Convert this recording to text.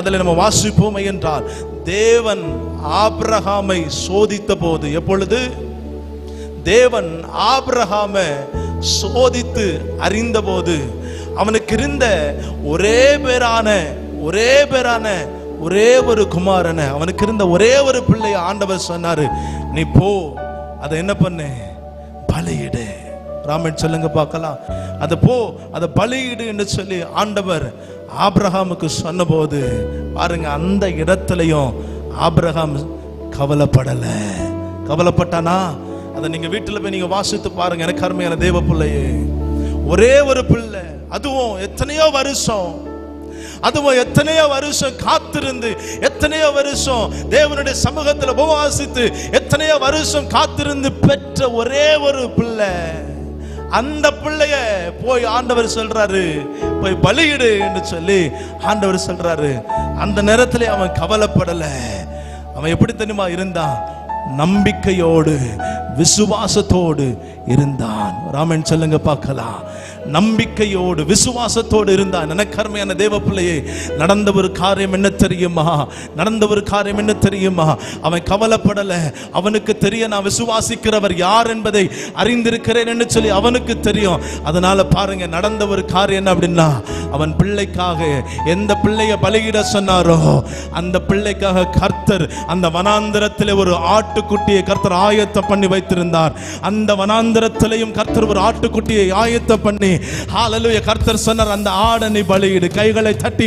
அதில் நம்ம வாசிப்போம் என்றால், தேவன் ஆபிரகாமை சோதித்த போது, எப்பொழுது தேவன் ஆபிரகாமை சோதித்து அறிந்த போது, அவனுக்கு இருந்த ஒரே பேரான ஒரே ஒரு குமாரனை, அவனுக்கு இருந்த ஒரே ஒரு பிள்ளையை ஆண்டவர் சொன்னாரு, நீ போ, அதை என்ன பண்ணு, பலியிடு. ராமன் சொல்லுங்க பார்க்கலாம். அதை போ, அதை பலியிடு என்று சொல்லி ஆண்டவர் ஆபிரகாமுக்கு சொன்ன போது பாருங்க, அந்த இடத்துலயும் ஆபிரகாம் கவலைப்பட்டானா? அதை நீங்க வீட்டுல போய் நீங்க வாசித்து பாருங்க. எனக்கு அருமையான தேவ பிள்ளையே, ஒரே ஒரு பிள்ளை, அதுவும் எத்தனையோ வருஷம் காத்திருந்து, எத்தனையோ வருஷம் தேவனுடைய சமூகத்தில் உபவாசித்து, எத்தனையோ வருஷம் காத்திருந்து பெற்ற ஒரே ஒரு பிள்ளை. அந்த பிள்ளைய போய் ஆண்டவர் சொல்றாரு, போய் பலியிடு என்று சொல்லி ஆண்டவர் சொல்றாரு. அந்த நேரத்திலே அவன் கவலைப்படல. அவன் எப்படி தெரியுமா இருந்தான்? நம்பிக்கையோடு விசுவாசத்தோடு இருந்தான். ராமன் சொல்லுங்க பார்க்கலாம். நம்பிக்கையோடு விசுவாசத்தோடு இருந்தான். எனக்கு அருமையான தேவ பிள்ளையே, நடந்த ஒரு காரியம் என்ன தெரியுமா? அவன் கவலைப்படல. அவனுக்கு தெரியும், நான் விசுவாசிக்கிறவர் யார் என்பதை அறிந்திருக்கிறேன் என்று சொல்லி அவனுக்கு தெரியும். அதனால பாருங்க, நடந்த ஒரு காரியம் என்ன அப்படின்னா, அவன் பிள்ளைக்காக எந்த பிள்ளைய பலியிட சொன்னாரோ அந்த பிள்ளைக்காக கர்த்தர் அந்த வனாந்திரத்திலே ஒரு ஆட்டுக்குட்டியை கர்த்தர் ஆயத்தம் பண்ணி வைத்திருந்தார். அந்த வனாந்திரத்திலையும் கர்த்தர் ஒரு ஆட்டுக்குட்டியை ஆயத்தம் பண்ணி, ஹல்லேலூயா, கர்த்தர் சொன்னார், அந்த ஆடனை பலியிடு. கைகளை தட்டி